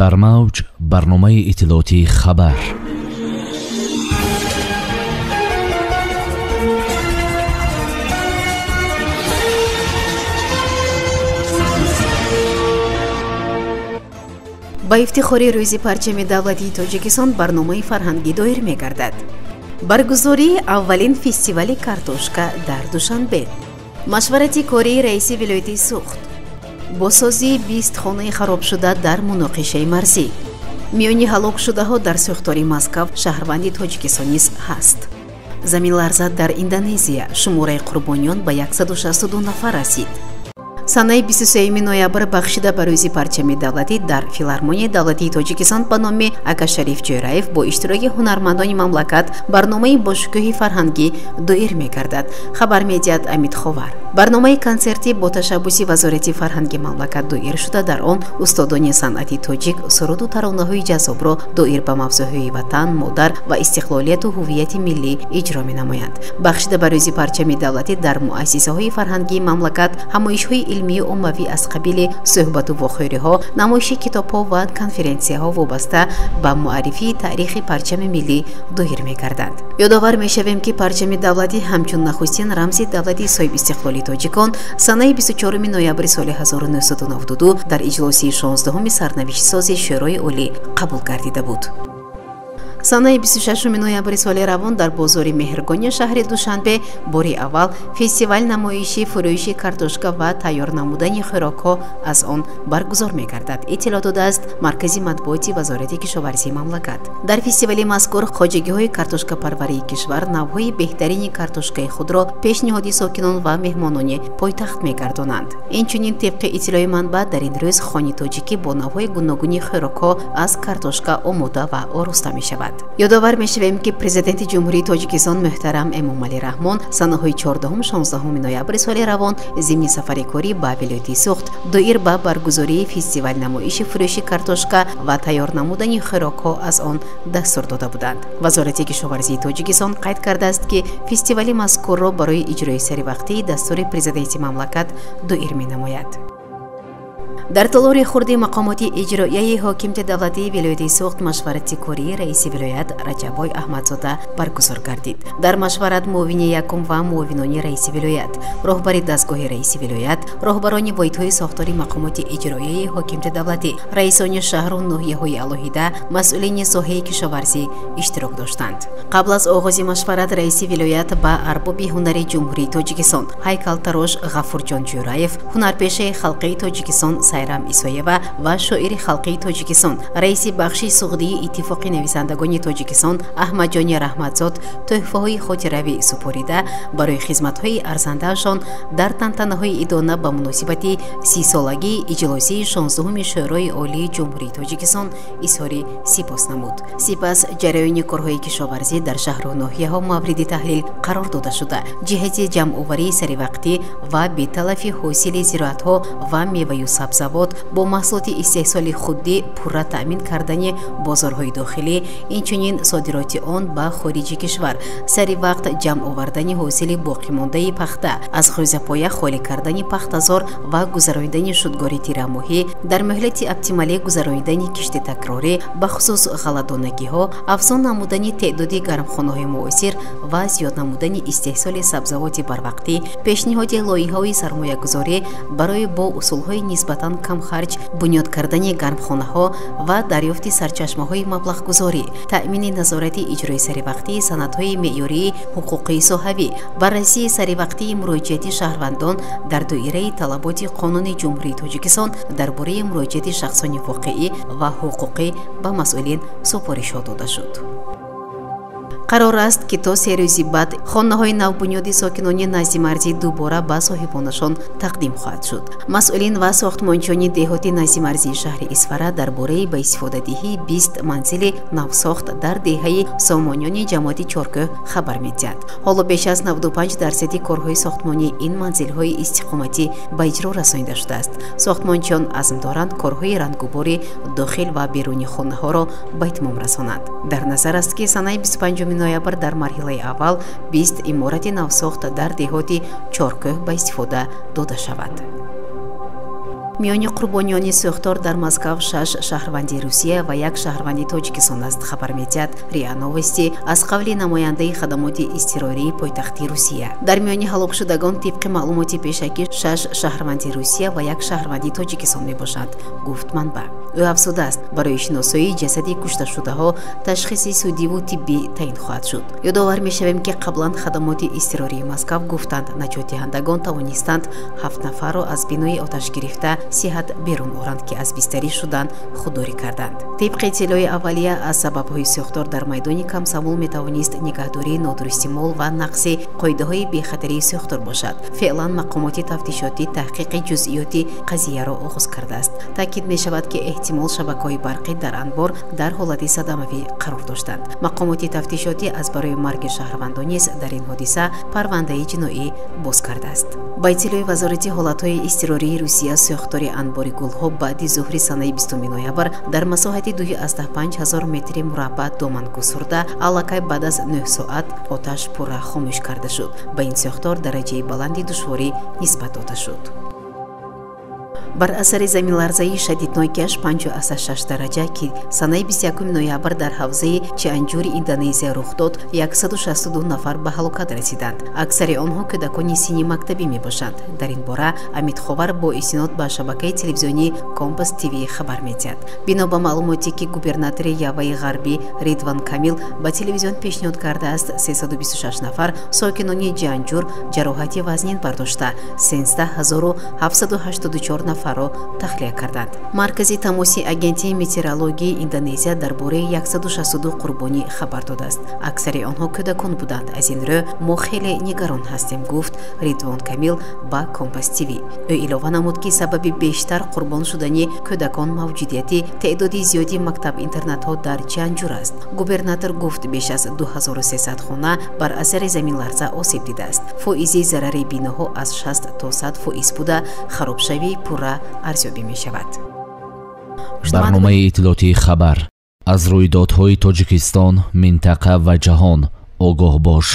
дар мавҷ барномаи иттилоотии хабар. ба ифтихори рӯзи парчами давлатии Тоҷикистон барномаи фарҳангӣ доир мегардад. баргузории аввалин фестивали картошка дар Душанбе. машварати кории раиси вилояти Суғд. босозии 20 хонаи харобшуда дар муноқишаи марзӣ. миёни ҳалокшудаҳо дар сӯхтори Москав шаҳрванди Тоҷикистон низ ҳаст. заминларза дар Индонезия. шумораи қурбониён ба 162 нафар расид. санаи 23 ноябр бахшида ба рӯзи парчами давлатӣ дар филармонияи давлатии Тоҷикистон ба номи Акашариф Ҷойраев бо иштироки ҳунармандони мамлакат барномаи бошукӯҳи фарҳангӣ доир мегардад. хабар медиҳад Амид Ховар. барномаи консертӣ бо ташаббуси вазорати фарҳанги мамлакат доир шуда, дар он устодони санъати тоҷик суруду таронаҳои ҷаззобро доир ба мавзӯъҳои ватан, модар ва истиқлолияту ҳуввияти миллӣ иҷро менамоянд. бахшида ба рӯзи парчами давлатӣ дар муассисаҳои фарҳангии мамлакат ҳамоишҳои илмию оммавӣ аз қабили суҳбату вохӯриҳо, намоиши китобҳо ва конференсияҳо вобаста ба муаррифии таърихи парчами миллӣ доир мегарданд. ёдовар мешавем, ки парчами давлатӣ ҳамчун нахустин рамзи давлати соҳибистиқлоли тоҷикон санаи 24 ноябри соли 1992 дар иҷлоси 16 сарнавиштсози шӯрои олӣ қабул гардида буд. санаи 26 ноябри соли равон дар бозори меҳргони шаҳри Душанбе бори аввал фестивал намоиши фурӯиши картошка ва тайёр намудани хӯрокҳо аз он баргузор мегардад. иттилоъ додааст маркази матбуоти вазорати кишоварзии мамлакат. дар фестивали мазкур хоҷагиҳои картошкапарварии кишвар навъҳои беҳтарини картошкаи худро пешниҳоди сокинон ва меҳмонони пойтахт мегардонанд. инчунин тибқи иттилои манбаъ дар ин рӯз хони тоҷикӣ бо навъҳои гуногуни хӯрокҳо аз картошка омода ва оруста мешавад. ёдовар мешавем, ки президенти ҷумҳурии Тоҷикистон муҳтарам Эмомалӣ Раҳмон санаҳои 14-16 ноябри соли равон зимни сафари корӣ ба вилояти Суғд доир ба баргузории фестивал намоиши фурӯши картошка ва тайёр намудани хӯрокҳо аз он дастур дода буданд. вазорати кишоварзии Тоҷикистон қайд кардааст, ки фестивали мазкурро барои иҷрои саривақтии дастури президенти мамлакат доир менамояд. дар толори хурди мақомоти иҷроияи ҳокимияти давлатии вилояти Суғд машварати кории раиси вилоят Раҷаббой Аҳмадзода баргузор гардид. дар машварат муовини якум ва муовинони раиси вилоят, роҳбари дастгоҳи раиси вилоят, роҳбарони воҳидҳои сохтори мақомоти иҷроияи ҳокимияти давлатӣ, раисони шаҳру ноҳияҳои алоҳида, масъулини соҳаи кишоварзӣ иштирок доштанд. қабл аз оғози машварат раиси вилоят ба арбоби ҳунари ҷумҳурии Тоҷикистон ҳайкалтарош Ғафурҷон Ҷӯраев, ҳунарпешаи халқии Тоҷикистон Сайрам Исоева ва шоири халқии Тоҷикистон, раиси бахши суғдии иттифоқи нависандагони Тоҷикистон Аҳмадҷони Раҳматзод тӯҳфаҳои хотиравӣ супорида барои хизматҳои арзандаашон дар тантанаҳои идона ба муносибати 30-солагии иҷлосии 16 шӯрои олии ҷумҳурии Тоҷикистон изҳори сипос намуд. сипас ҷараёни корҳои кишоварзӣ дар шаҳру ноҳияҳо мавриди таҳлил қарор дода шуда, ҷиҳати ҷамъоварии саривақтӣ ва беталафи ҳосили зироатҳо ва меваю сабзавот бо маҳсулоти истеҳсоли худдӣ пурра таъмин кардани бозорҳои дохилӣ, инчунин содироти он ба хориҷи кишвар, сари вақт ҷамъ овардани ҳосили боқимондаи пахта, аз хӯзапоя холӣ кардани пахтазор ва гузарондани шудгори тирамоҳӣ, дар муҳлати оптималӣ гузарондани кишти такрорӣ, бахусус ғалладонагиҳо, афзун намудани теъдоди гармхонаҳои муосир ва зиёд намудани истеҳсоли сабзавоти барвақтӣ, пешниҳоди лоиҳаҳои сармоягузорӣ барои бо усулҳои нисбатан камхарҷ бунёд кардани гармхонаҳо ва дарёфти сарчашмаҳои маблағгузорӣ, таъмини назорати иҷрои саривақтии санадҳои меъёрии ҳуқуқии соҳавӣ, баррасии саривақтии муроҷиати шаҳрвандон дар доираи талаботи Қонуни Ҷумҳурии Тоҷикистон дар бораи муроҷиати шахсони воқеӣ ва ҳуқуқӣ ба масъулин супоришҳо дода шуд. қарор аст, ки то 3 рӯзи баъд хонаҳои навбунёди сокинони назди марзӣ дубора ба соҳибонашон тақдим хоҳад шуд. масъулин ва сохтмончиёни деҳоти назди марзии шаҳри Исфара дар бораи ба истифодадиҳии 20 манзили навсохт дар деҳаи Сомониёни ҷамоати Чоркӯҳ хабар медиҳад. ҳоло беш аз 95% корҳои сохтмонии ин манзилҳои истиқоматӣ ба иҷро расонида шудааст. сохтмончиён азм доранд корҳои рангубори дохил ва беруни хонаҳоро ба итмом расонанд. дар назар аст, ки санаи 25 ноябр дар марҳилаи аввал 20 иморати навсохт дар деҳоти Чоркӯҳ ба истифода дода шавад. миёни қурбониёни сӯхтор дар Москав 6 шаҳрванди Русия ва 1 шаҳрванди Тоҷикистон аст, хабар медиҳад РИА Новости аз қавли намояндаи хадамоти изтирории пойтахти Русия. Дар миёни ҳалокшудагон тибқи маълумоти пешакӣ 6 шаҳрванди Русия ва 1 шаҳрванди Тоҷикистон мебошанд, гуфт манбаъ. ӯ афзудааст, барои шиносоии ҷасади кушташудаҳо ташхиси судиву тиббӣ таъин хоҳад шуд. ёдовар мешавем, ки қаблан хадамоти изтирории Москав гуфтанд, наҷотдиҳандагон тавонистанд 7 нафарро аз бинои оташ гирифта сиҳат берун оранд, ки аз бистарӣ шуданд худдорӣ карданд. тибқи иттилои аввалия, аз сабабҳои сӯхтор дар майдони камсамол метавонист нигоҳдории нодурусти мол ва нақси қоидаҳои бехатарии сӯхтор бошад. феълан мақомоти тафтишотӣ таҳқиқи ҷузъиёти қазияро оғоз кардааст. таъкид мешавад, ки эҳтимол шабакаҳои барқӣ дар анбор дар ҳолати садамавӣ қарор доштанд. мақомоти тафтишотӣ аз барои марги шаҳрвандон низ дар ин ҳодиса парвандаи ҷиноӣ боз кардааст. ба иттилои вазорати ҳолатҳои изтирории Русия, сӯхтори анбори гулҳо баъди зуҳри санаи 20 ноябр дар масоҳати 2,5 метри мураббаъ доман гусурда, аллакай баъд аз 9 соат оташ пурра хомӯш карда шуд. ба ин сӯхтор дараҷаи баланди душворӣ нисбат дода шуд. бар асари заминларзаи шадиднокаш 5,6 дараҷа, ки санаи 21 ноябр дар ҳавзаи Чианҷури Индонезия рух дод, 162 нафар ба ҳалокат расиданд. аксари онҳо кӯдакони синни мактабӣ мебошанд. дар ин бора Амидховар бо истинод ба шабакаи телевизионии Компас ТВ хабар медиҳад. бино ба маълумоте, ки губернатори Яваи ғарбӣ Ридван Камил ба телевизион пешниҳод кардааст, 326 нафар сокинони Ҷианҷур ҷароҳати вазнин бардошта, 13784 нафаро тахлия карданд. маркази тамоси агентии метеорологии Индонезия дар бораи 162 қурбонӣ хабар додааст. аксари онҳо кӯдакон буданд. аз ин рӯ мо хеле нигарон ҳастем, гуфт Ридвон Камил ба Компас ТВ. ӯ илова намуд, ки сабаби бештар қурбон шудани кӯдакон мавҷудияти теъдоди зиёди мактаб-интернатҳо дар Чианҷур аст. губернатор гуфт, беш аз 2300 хона бар асари заминларза осеб дидааст. фоизи зарари биноҳо аз 60 то 100% буда, харобшавӣ пурра арзёбӣ мешавад. барномаи иттилоотии хабар аз рӯйдодҳои Тоҷикистон, минтақа ва ҷаҳон огоҳ бош.